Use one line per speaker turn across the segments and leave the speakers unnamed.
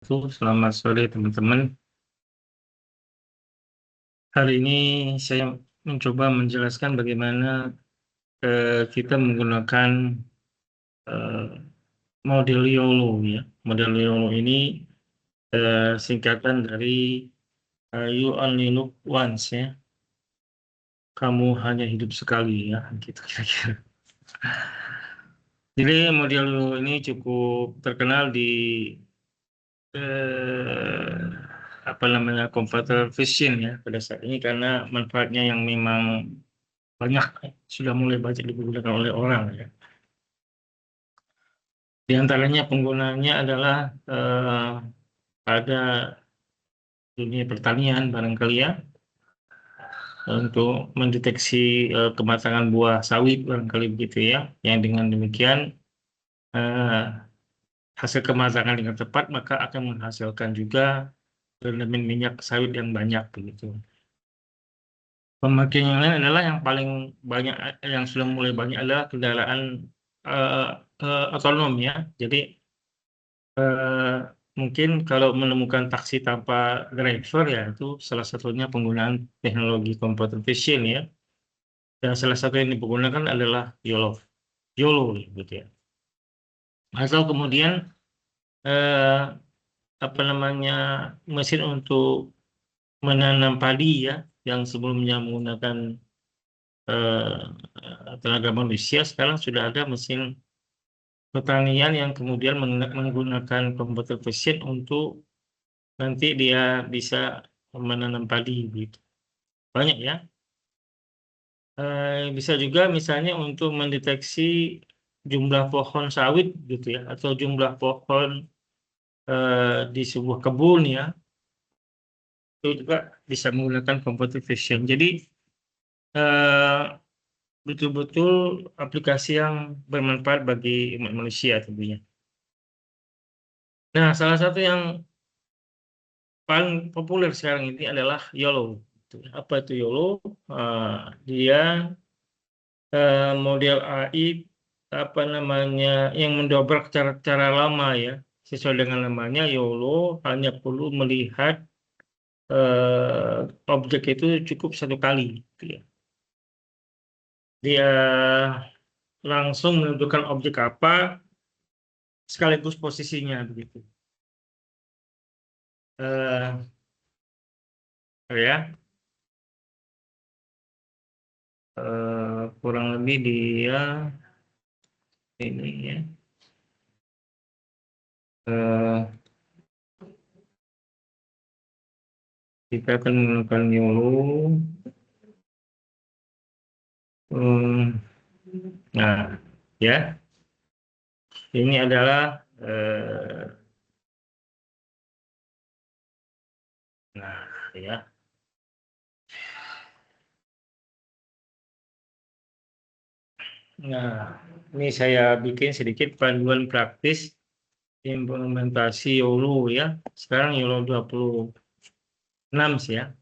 wabarakatuh. Selamat sore teman-teman. Hari ini saya mencoba menjelaskan bagaimana kita menggunakan eh, model YOLO ya. Model YOLO ini singkatan dari You Only Live Once ya. Kamu hanya hidup sekali ya, gitu kira-kira. Jadi model YOLO ini cukup terkenal di apa namanya computer vision ya pada saat ini karena manfaatnya yang memang banyak sudah mulai banyak digunakan oleh orang ya. Di antaranya penggunaannya adalah pada dunia pertanian barangkali ya untuk mendeteksi kematangan buah sawit barangkali begitu ya. Yang dengan demikian eh, hasil kematangan dengan tepat maka akan menghasilkan juga rendemen minyak sawit yang banyak begitu. Pemakaian yang lain adalah yang paling banyak yang sudah mulai banyak adalah kendaraan eh, otonom ya. Jadi eh, mungkin kalau menemukan taksi tanpa driver ya itu salah satunya penggunaan teknologi computer vision ya. Dan salah satu yang dipergunakan adalah YOLO, YOLO gitu ya. Atau kemudian eh, apa namanya mesin untuk menanam padi ya, yang sebelumnya menggunakan tenaga manusia, sekarang sudah ada mesin pertanian yang kemudian menggunakan computer vision untuk nanti dia bisa menanam padi gitu. Banyak ya. Bisa juga misalnya untuk mendeteksi jumlah pohon sawit gitu ya, atau jumlah pohon di sebuah kebun ya, itu juga bisa menggunakan computer vision. Jadi eh, betul-betul aplikasi yang bermanfaat bagi umat manusia tentunya. Nah, salah satu yang paling populer sekarang ini adalah YOLO. Apa itu YOLO? Dia model AI apa namanya yang mendobrak cara lama ya. Sesuai dengan namanya YOLO hanya perlu melihat objek itu cukup satu kali. Gitu ya. Dia langsung menentukan objek apa sekaligus posisinya begitu. Eh, ya kurang lebih dia ini ya. Eh, kita akan menggunakan YOLO. Hmm, nah, ya, ini adalah nah, ya. Nah, ini saya bikin sedikit panduan praktis implementasi YOLO ya. Sekarang YOLO 26 sih ya.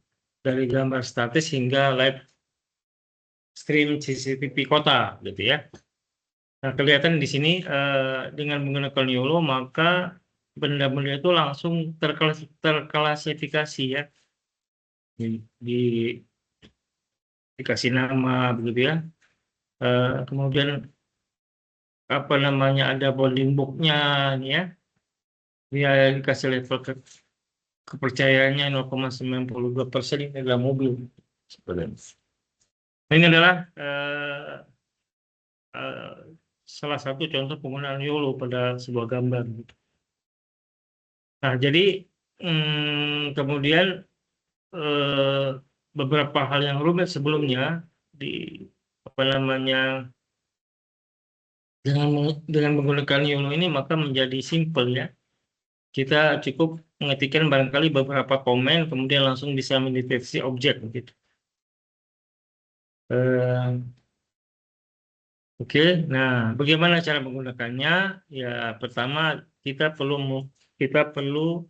Dari gambar statis hingga live stream CCTV kota gitu ya. Nah, kelihatan di sini dengan menggunakan YOLO maka benda-benda itu langsung terklasifikasi ya. Dikasih nama begitu ya. Kemudian apa namanya ada boarding book-nya ya. Dia dikasih level kepercayaannya 0,92% ini adalah mobil sebenarnya. Ini adalah eh, salah satu contoh penggunaan YOLO pada sebuah gambar. Nah, jadi kemudian eh, beberapa hal yang rumit sebelumnya di apa namanya dengan menggunakan YOLO ini maka menjadi simple ya. Kita cukup mengetikkan barangkali beberapa komen kemudian langsung bisa mendeteksi objek gitu. Eh, Oke, nah bagaimana cara menggunakannya? Ya pertama kita perlu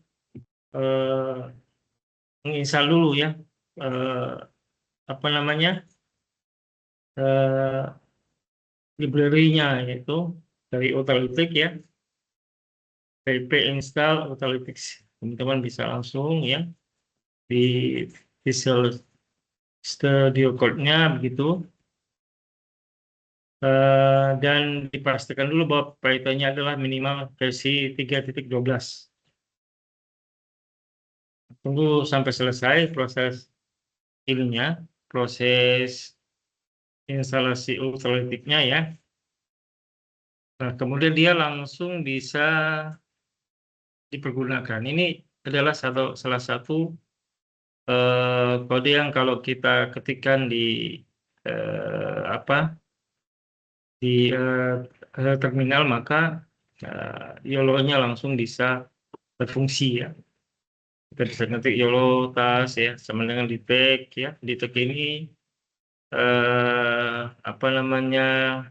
eh, menginstal dulu ya eh, apa namanya eh, library-nya yaitu dari Autolytics ya, pip install Autolytics. teman-teman bisa langsung ya di Visual Studio Code-nya begitu. Dan dipastikan dulu bahwa Python-nya adalah minimal versi 3.12. Tunggu sampai selesai proses ininya, proses instalasi ultralitiknya ya. Nah, kemudian dia langsung bisa dipergunakan. Ini adalah salah satu kode yang kalau kita ketikkan di terminal, maka YOLO-nya langsung bisa berfungsi ya. Kita bisa ngetik YOLO tas ya, sama dengan di tag ya. Di tag ini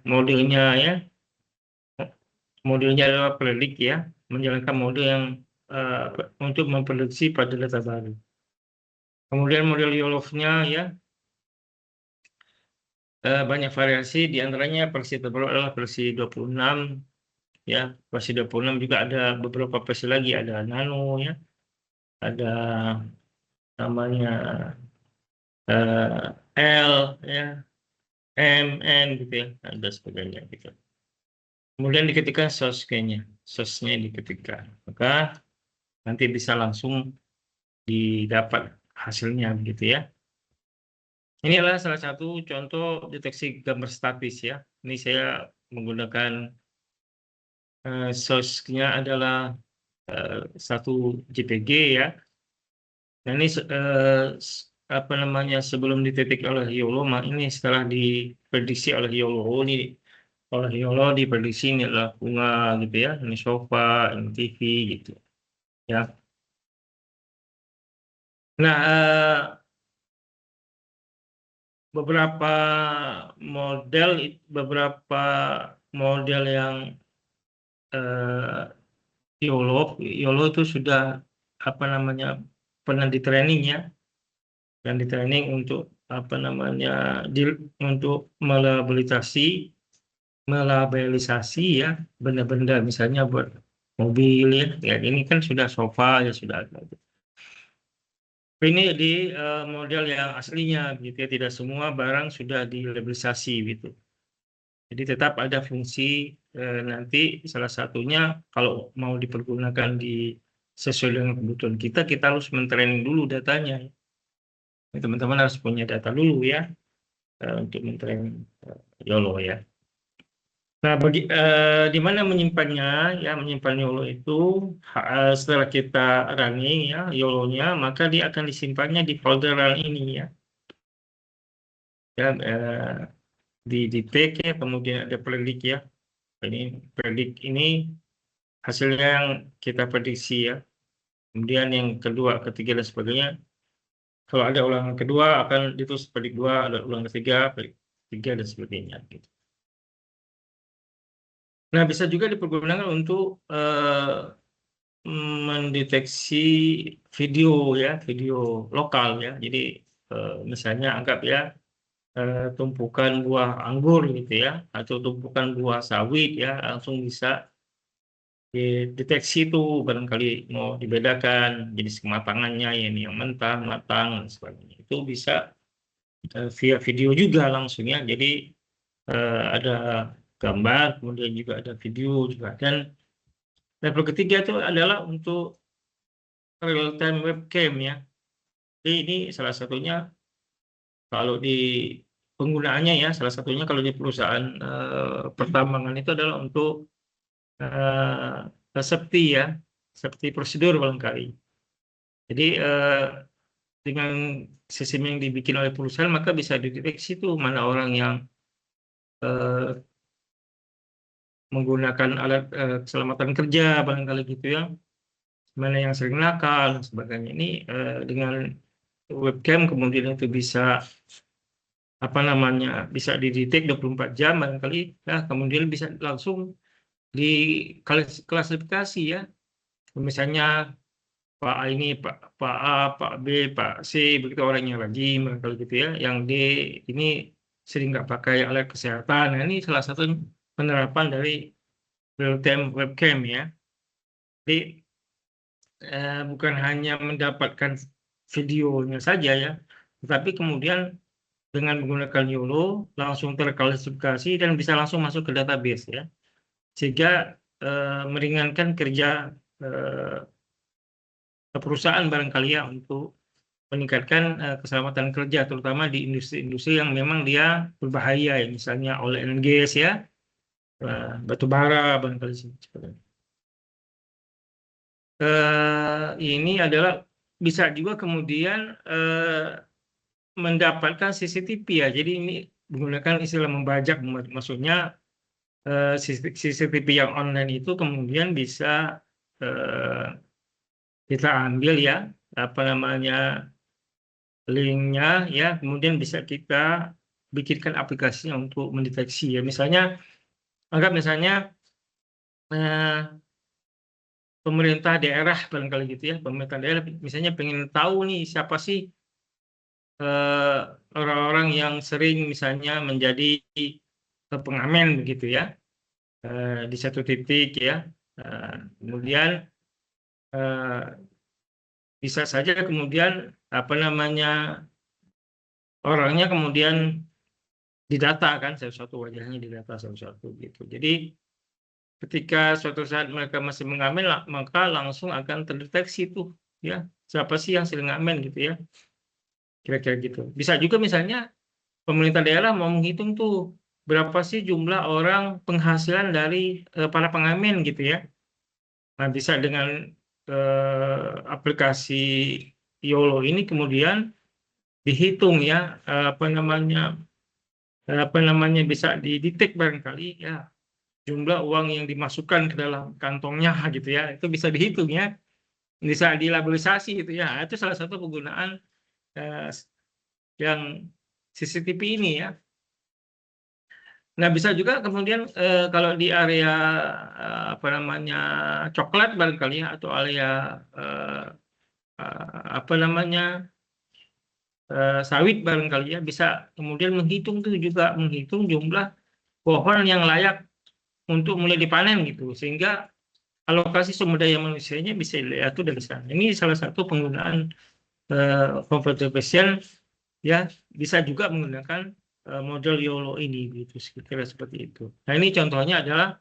modelnya ya, modelnya adalah predict ya, menjalankan model yang untuk memprediksi pada data baru. Kemudian model YOLO-nya ya, banyak variasi, diantaranya versi terbaru adalah versi 26 ya. Versi 26 juga ada beberapa versi lagi, ada Nano ya, ada namanya L ya, M, N gitu ya, ada sebagainya gitu. Kemudian diketikkan source-nya diketikkan, maka nanti bisa langsung didapat hasilnya begitu ya. Ini adalah salah satu contoh deteksi gambar statis ya. Ini saya menggunakan source-nya adalah satu JPG ya. Nah ini sebelum dititik oleh YOLO, ini setelah diprediksi oleh YOLO, diprediksi ini adalah bunga gitu ya, ini sofa, ini TV gitu ya. Nah beberapa model yang YOLO itu sudah pernah di training ya, dan di training untuk untuk melabalisasi ya benda-benda, misalnya buat mobil ya, ini kan sudah sofa ya sudah ada. Ini di model yang aslinya gitu ya, tidak semua barang sudah dilabalisasi gitu. Jadi tetap ada fungsi nanti salah satunya kalau mau dipergunakan sesuai dengan kebutuhan kita harus mentraining dulu datanya. Teman-teman harus punya data dulu ya untuk mentraining YOLO ya. Nah, di mana menyimpannya ya, menyimpan YOLO itu setelah kita running ya YOLO-nya, maka dia akan disimpannya di folder run ini ya. Ya di tag ya, kemudian ada predict ya. Ini predict ini hasilnya yang kita prediksi ya. Kemudian yang kedua, ketiga dan sebagainya. Kalau ada ulangan kedua akan ditulis predict 2, ada ulangan ketiga, predict 3 dan sebagainya gitu. Nah, bisa juga dipergunakan untuk mendeteksi video ya, video lokal ya. Jadi misalnya anggap ya tumpukan buah anggur gitu ya, atau tumpukan buah sawit ya, langsung bisa dideteksi itu, barangkali mau dibedakan jenis kematangannya ya, ini yang mentah, matang dan sebagainya. Itu bisa via video juga langsung ya. Jadi ada gambar, kemudian juga ada video juga. Dan level ketiga itu adalah untuk real time webcam ya. Jadi ini salah satunya kalau di penggunaannya ya, salah satunya kalau di perusahaan pertambangan itu adalah untuk safety ya, safety prosedur barangkali. Jadi dengan sistem yang dibikin oleh perusahaan, maka bisa dideteksi tuh mana orang yang menggunakan alat keselamatan kerja barangkali gitu ya, mana yang sering nakal dan sebagainya. Ini dengan webcam kemudian itu bisa bisa didetek 24 jam barangkali ya, kemudian bisa langsung diklasifikasi ya. Misalnya Pak A ini, Pak A, Pak B, Pak C, begitu orangnya rajin barangkali gitu ya. Yang D ini sering nggak pakai alat kesehatan. Nah, ini salah satu penerapan dari real time webcam ya. Jadi bukan hanya mendapatkan videonya saja ya, tetapi kemudian dengan menggunakan YOLO langsung terklasifikasi dan bisa langsung masuk ke database ya, sehingga meringankan kerja perusahaan barangkali ya untuk meningkatkan keselamatan kerja, terutama di industri-industri yang memang dia berbahaya ya, misalnya oil and gas ya, batu bara barangkali seperti itu. Ini adalah bisa juga kemudian mendapatkan CCTV ya. Jadi ini menggunakan istilah membajak, maksudnya CCTV yang online itu kemudian bisa kita ambil ya, apa namanya, linknya ya, kemudian bisa kita bikinkan aplikasinya untuk mendeteksi ya. Misalnya, anggap misalnya pemerintah daerah barangkali gitu ya, pemerintah daerah misalnya pengen tahu nih siapa sih orang-orang yang sering misalnya menjadi pengamen begitu ya, di satu titik ya. Kemudian bisa saja kemudian apa namanya, orangnya kemudian didata kan, satu-satu wajahnya didata satu-satu gitu. Jadi ketika suatu saat mereka masih mengamen, maka langsung akan terdeteksi tuh ya, siapa sih yang sering ngamen gitu ya, kira-kira gitu. Bisa juga misalnya pemerintah daerah mau menghitung tuh berapa sih jumlah orang penghasilan dari para pengamen gitu ya. Nah, bisa dengan aplikasi YOLO ini kemudian dihitung ya, apa namanya, bisa didetek barangkali ya jumlah uang yang dimasukkan ke dalam kantongnya gitu ya, itu bisa dihitung ya, bisa dilabelisasi gitu ya. Nah, itu salah satu penggunaan yang CCTV ini ya. Nah, bisa juga kemudian kalau di area apa namanya, coklat barangkali ya, atau area apa namanya, sawit barangkali ya, bisa kemudian menghitung tuh juga, menghitung jumlah pohon yang layak untuk mulai dipanen gitu, sehingga alokasi sumber daya manusianya bisa diatur dari sana. Ini salah satu penggunaan computer vision ya, bisa juga menggunakan model YOLO ini gitu, kira-kira seperti itu. Nah, ini contohnya adalah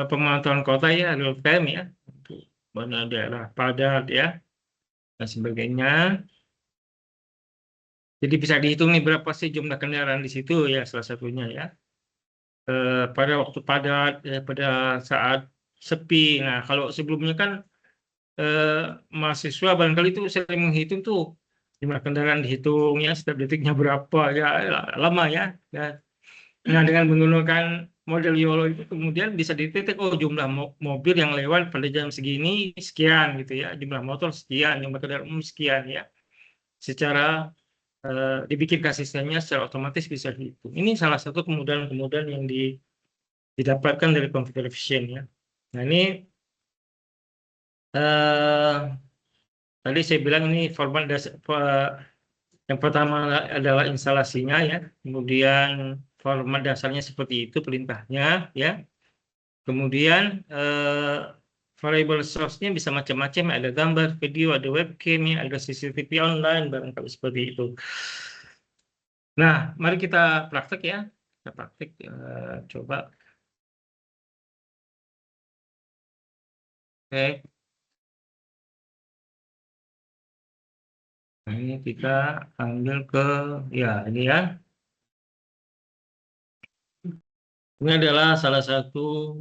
pemantauan kota ya, real time ya, untuk mana daerah padat ya dan sebagainya. Jadi bisa dihitung nih berapa sih jumlah kendaraan di situ ya, salah satunya ya. Pada waktu padat, pada saat sepi. Nah, kalau sebelumnya kan mahasiswa barangkali itu sering menghitung tuh jumlah kendaraan, dihitung ya setiap detiknya berapa ya, lama ya. Nah, dengan menggunakan model YOLO itu kemudian bisa didetek, oh jumlah mobil yang lewat pada jam segini sekian gitu ya, jumlah motor sekian, jumlah kendaraan umum sekian ya. Secara dibikinkan sistemnya secara otomatis bisa dihitung. Ini salah satu kemudahan-kemudahan yang didapatkan dari computer vision ya. Nah, ini tadi saya bilang ini format dasar, yang pertama adalah instalasinya ya, kemudian format dasarnya seperti itu perintahnya ya, kemudian variable source-nya bisa macam-macam, ada gambar, video, ada webcam, ada CCTV online barangkali seperti itu. Nah, mari kita praktek ya, kita praktek, coba. Oke. Nah, ini kita ambil ke ya, ini ya. Ini adalah salah satu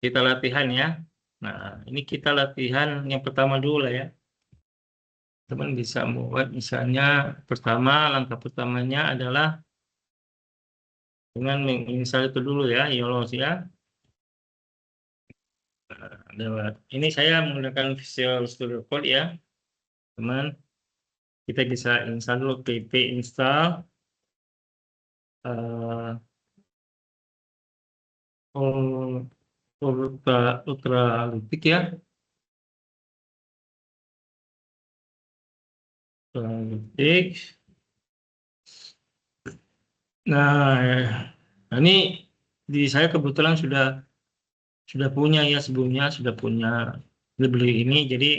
kita latihan ya. Nah, ini kita latihan yang pertama dulu lah ya. Teman bisa membuat misalnya pertama, langkah pertamanya adalah dengan menginstal itu dulu ya, YOLO ya. Lewat ini saya menggunakan Visual Studio Code ya, teman. Kita bisa install dulu pip install Ultralytic ya. Ultralytic. Nah, ini di saya kebetulan sudah punya ya, sebelumnya sudah punya beli ini, jadi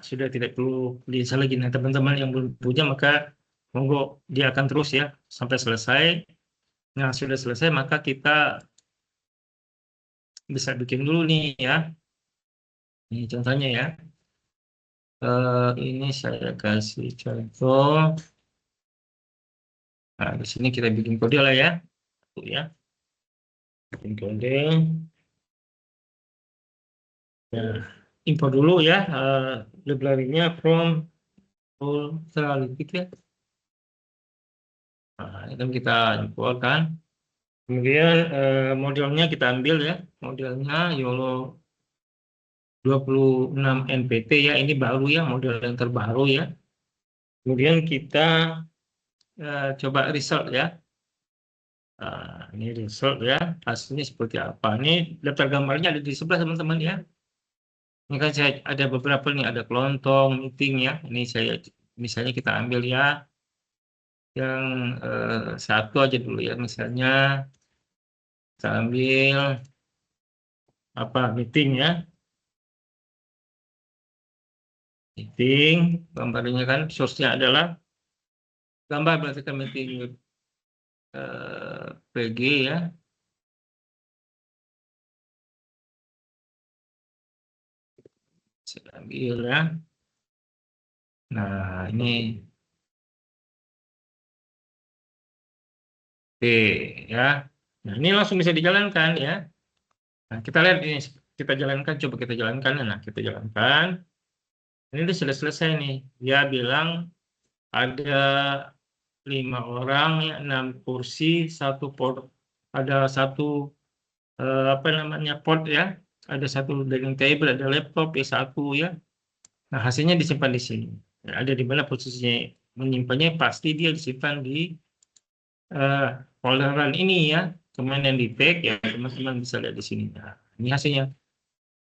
sudah tidak perlu diinstal lagi. Nah, teman-teman yang belum punya maka monggo dia akan terus ya sampai selesai. Nah, sudah selesai maka kita bisa bikin dulu nih ya. Ini contohnya ya. Ini saya kasih contoh. Nah, di sini kita bikin kode lah ya. Tuh ya. Bikin kode. Nah, info dulu ya. Library-nya from Ultralytic ya. Nah, itu kita import kan. Kemudian modelnya kita ambil ya. Modelnya YOLO 26 NPT ya. Ini baru ya, model yang terbaru ya. Kemudian kita coba result ya. Ini result ya, hasilnya seperti apa. Ini daftar gambarnya ada di sebelah teman-teman ya. Ini kan saya ada beberapa nih, ada kelontong, meeting ya. Ini saya misalnya kita ambil ya yang satu aja dulu ya. Misalnya kita ambil apa meeting ya. Meeting, gambarnya kan source-nya adalah gambar berarti kan meeting PG ya. Saya ambil ya. Nah, ini P ya. Nah, ini langsung bisa dijalankan ya. Nah, kita lihat ini, kita jalankan, coba kita jalankan. Nah, kita jalankan. Ini sudah selesai nih. Dia bilang ada 5 orang, ya, 6 kursi, satu port, ada satu apa namanya port ya, ada satu dining table, ada laptop ya satu ya. Nah, hasilnya disimpan di sini. Ya, ada di mana posisinya menyimpannya, pasti dia disimpan di folderan ini ya. Kemudian di tag ya teman-teman bisa lihat di sini. Nah, ini hasilnya.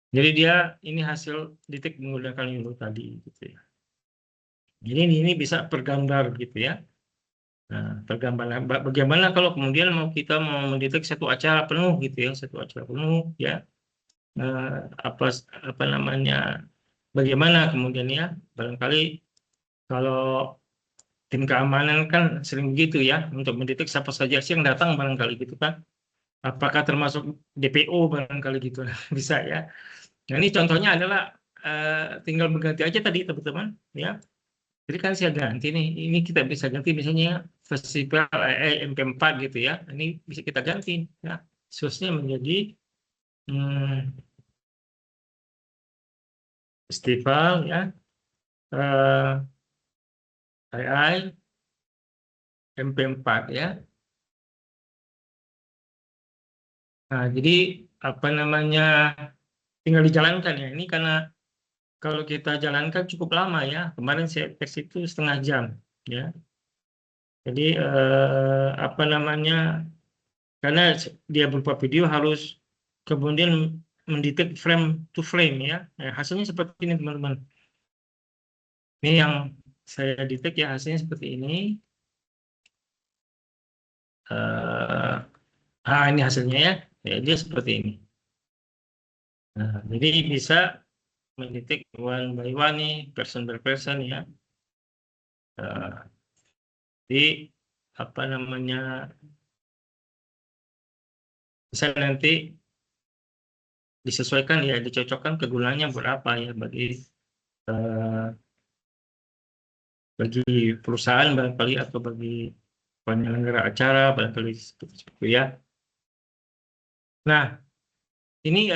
Jadi dia ini hasil detik menggunakan YOLO tadi gitu ya. Jadi ini bisa pergambar gitu ya. Nah, pergambar bagaimana kalau kemudian kita mau mendetek satu acara penuh gitu ya, satu acara penuh ya. Apa apa namanya? Bagaimana kemudian ya? Barangkali kalau tim keamanan kan sering begitu ya untuk mendetek siapa saja sih yang datang barangkali gitu kan. Apakah termasuk DPO barangkali gitu bisa ya. Nah, ini contohnya adalah tinggal berganti aja tadi teman-teman ya. Jadi kan saya ganti nih, ini kita bisa ganti misalnya festival MP4 gitu ya. Ini bisa kita ganti ya. Source-nya menjadi festival ya. II MP4 ya. Nah, jadi apa namanya tinggal dijalankan ya. Ini karena kalau kita jalankan cukup lama ya. Kemarin saya tes itu setengah jam ya. Jadi apa namanya karena dia berupa video harus kemudian mendetek frame to frame ya. Nah, hasilnya seperti ini teman-teman. Ini yang saya detek ya hasilnya seperti ini. Ini hasilnya ya. Ya, dia seperti ini. Nah, jadi bisa mendetek one by one nih, person per person ya. Jadi apa namanya bisa nanti disesuaikan ya, dicocokkan kegunaannya berapa ya bagi perusahaan barangkali atau bagi penyelenggara acara barangkali seperti itu ya. Nah, ini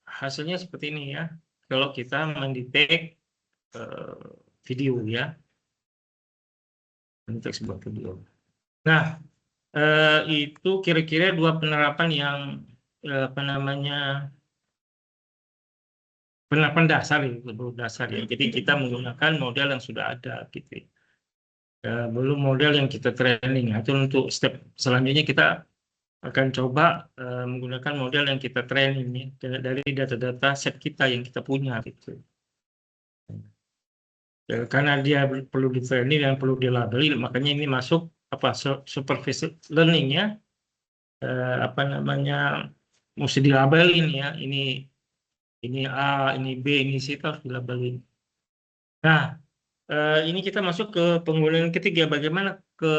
hasilnya seperti ini ya. Kalau kita mendetek video ya, mendetek sebuah video. Nah, itu kira-kira 2 penerapan yang apa namanya penerapan dasar ya. Jadi kita menggunakan model yang sudah ada gitu. Belum model yang kita training. Itu untuk step selanjutnya kita akan coba menggunakan model yang kita training ya, dari data-data set kita yang kita punya gitu. Karena dia perlu di training dan perlu dilabeli, makanya ini masuk apa supervised learning ya. Apa namanya mesti dilabelin ya. Ini Ini A, ini B, ini C, itu harus dilabelin. Nah, ini kita masuk ke penggunaan ketiga. Bagaimana ke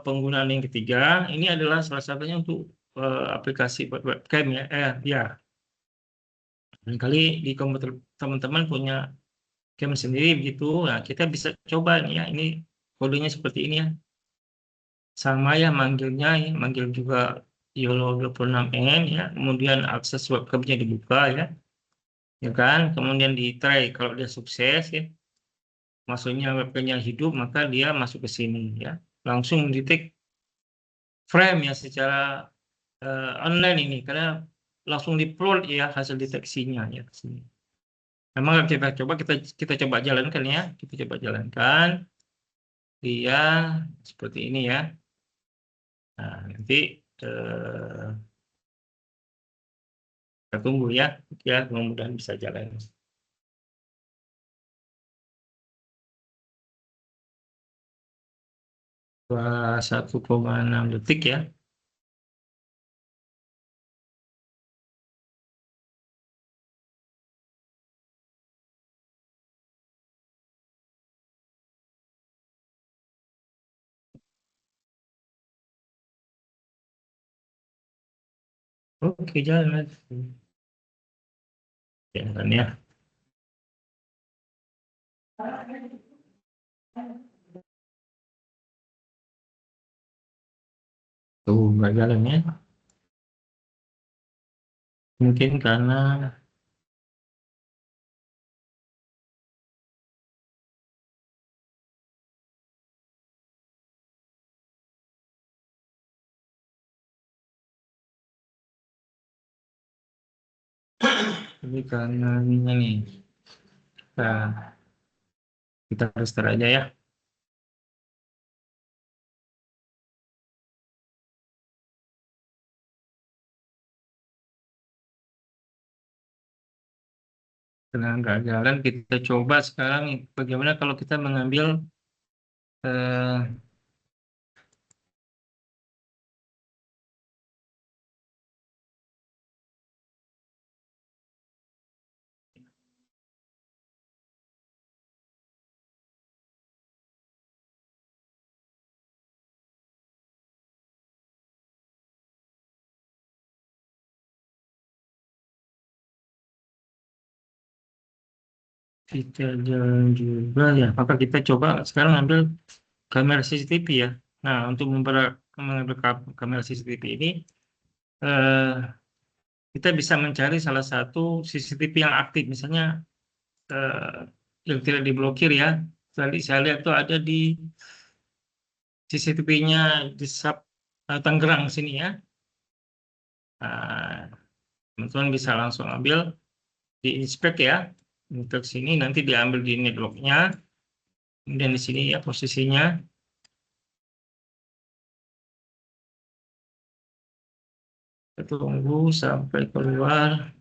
penggunaan yang ketiga? Ini adalah salah satunya untuk aplikasi webcam ya. Ya, kali di komputer teman-teman punya cam sendiri begitu. Nah, kita bisa coba nih ya. Ini kodenya seperti ini ya. Sama ya manggilnya, ya, manggil juga YOLO 26N ya. Kemudian akses webcamnya dibuka ya kan. Kemudian di try kalau dia sukses ya. Maksudnya webcamnya hidup, maka dia masuk ke sini ya. Langsung detek frame ya secara online ini karena langsung diupload ya hasil deteksinya ya ke sini. Memang kita coba jalankan ya, kita coba jalankan dia seperti ini ya. Nah, nanti kita tunggu ya, mudah-mudahan bisa jalan. 1,6 detik ya. Oke, jalan. Jalan ya. Tuh, nggak jalan ya. Mungkin karena ini nih. Nah, kita restart aja ya. Karena nggak jalan, kita coba sekarang bagaimana kalau kita mengambil eh, kita jalan juga ya. Maka kita coba sekarang ambil kamera CCTV ya. Nah, untuk mengambil kamera CCTV ini, eh, kita bisa mencari salah satu CCTV yang aktif, misalnya yang tidak diblokir ya. Tadi saya lihat tuh ada di CCTV-nya di Tangerang sini ya. Nah, teman-teman bisa langsung ambil di inspect ya. Untuk sini nanti diambil di network-nya. Kemudian di sini ya posisinya. Kita tunggu sampai keluar.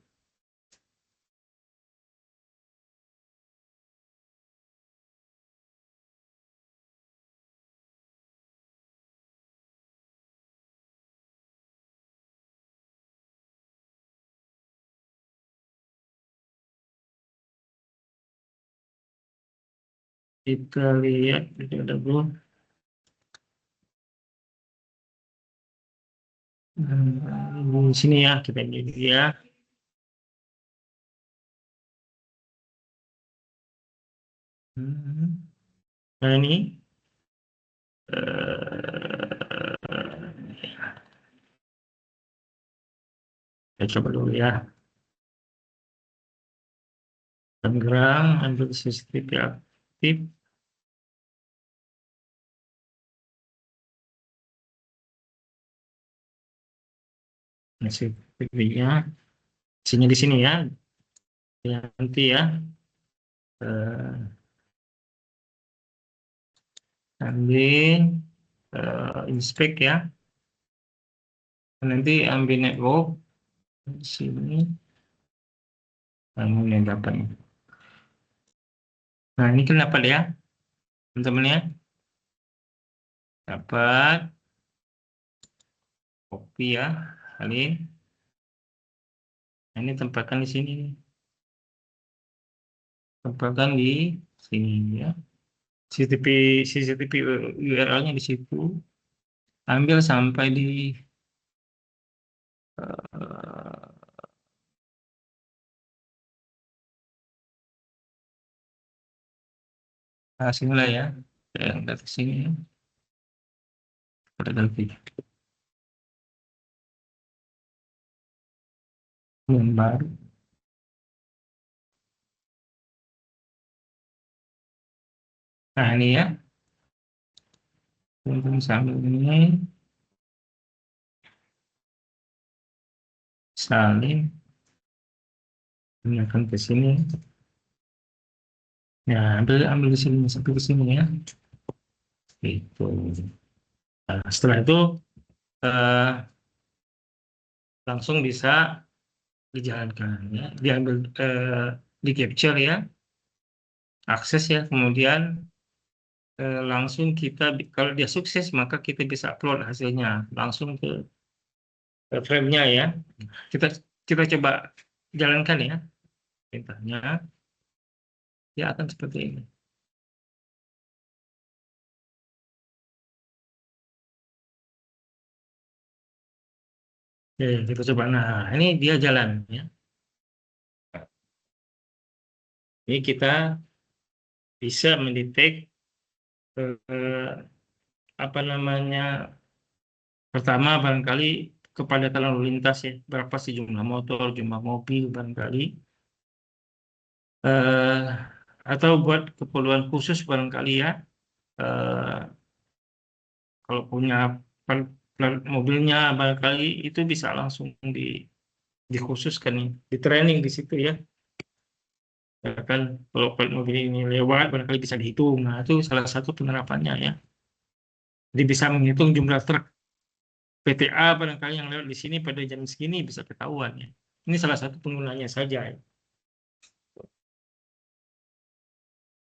Kita lihat ada belum. Di sini ya kita lihat ya. Nah ini kita coba dulu ya. Tangerang ambil CCTV aktif. CCTV-nya isinya di sini ya. Nanti ya ambil inspect ya. Nanti ambil network di sini. Kamu yang dapat. Nah ini kan dapat ya teman-teman ya. Dapat kopi ya, salin. Nah, ini tempatkan di sini. tempelkan di sini ya. CCTV URL-nya di situ. Ambil sampai di eh, sini lah ya. Yang dari sini ya. Pada grafik yang baru. Nah ini ya. Untuk sambil ini salin. Ini akan ke sini. Ya, ambil di sini sampai ke sini ya. Itu. Nah, setelah itu eh, langsung bisa dijalankan ya. Diambil di capture ya, akses ya. Kemudian langsung kita kalau dia sukses maka kita bisa upload hasilnya langsung ke frame-nya ya. Kita kita coba jalankan ya. Perintahnya dia akan seperti ini. Oke, kita coba. Nah, ini dia jalan ya. Ini kita bisa mendetek eh, apa namanya, pertama barangkali kepadatan lalu lintas ya, berapa sih jumlah motor, jumlah mobil barangkali, eh, atau buat keperluan khusus barangkali ya, eh, kalau punya plat mobilnya barangkali itu bisa langsung dikhususkan nih, di training di situ ya. Ya kan, kalau plat mobil ini lewat barangkali bisa dihitung. Nah, itu salah satu penerapannya ya. Jadi bisa menghitung jumlah truk PTA barangkali yang lewat di sini pada jam segini bisa ketahuan ya. Ini salah satu penggunanya saja ya.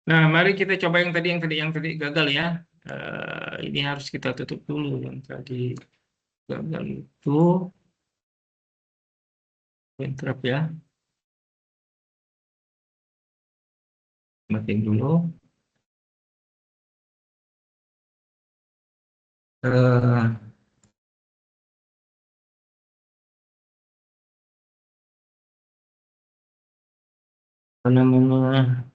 Nah, mari kita coba yang tadi gagal ya. Ini harus kita tutup dulu yang tadi gagal itu, interrupt ya, matiin dulu. Eh, apa namanya?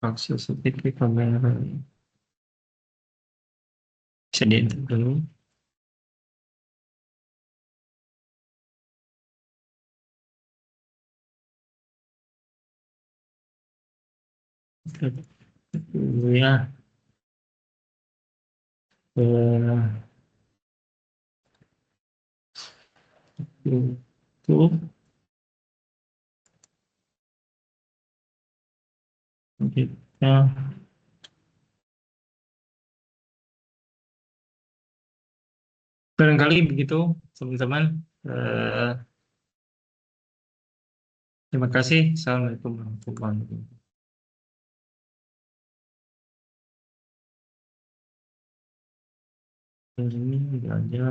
Akses CCTV kamera bisa di enter dulu. Dulu ya. Eh, itu kita barangkali begitu teman-teman. Eh, Terima kasih. Assalamualaikum warahmatullahi wabarakatuh. Ini aja.